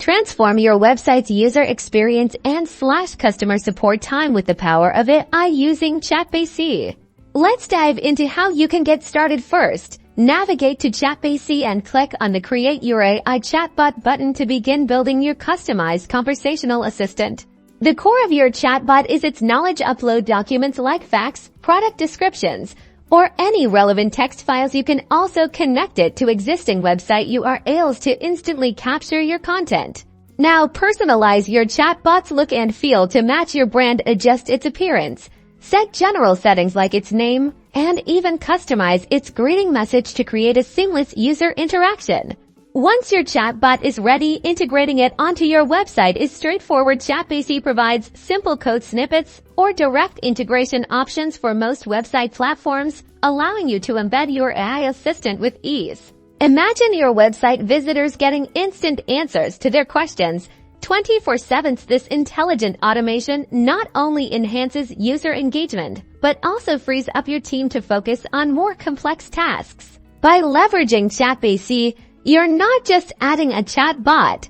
Transform your website's user experience and slash customer support time with the power of AI using Chatbase.AI. Let's dive into how you can get started first. Navigate to Chatbase.AI and click on the Create Your AI Chatbot button to begin building your customized conversational assistant. The core of your chatbot is its knowledge upload documents like facts, product descriptions, or any relevant text files. You can also connect it to existing website URLs to instantly capture your content. Now personalize your chatbot's look and feel to match your brand, adjust its appearance, set general settings like its name, and even customize its greeting message to create a seamless user interaction. Once your chatbot is ready, integrating it onto your website is straightforward. Chatbase.AI provides simple code snippets or direct integration options for most website platforms, allowing you to embed your AI assistant with ease. Imagine your website visitors getting instant answers to their questions 24/7. This intelligent automation not only enhances user engagement, but also frees up your team to focus on more complex tasks. By leveraging Chatbase.AI, you're not just adding a chatbot.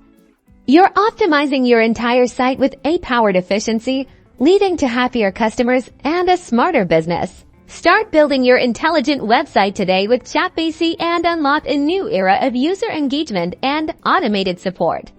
You're optimizing your entire site with AI-powered efficiency, leading to happier customers and a smarter business. Start building your intelligent website today with Chatbase.AI and unlock a new era of user engagement and automated support.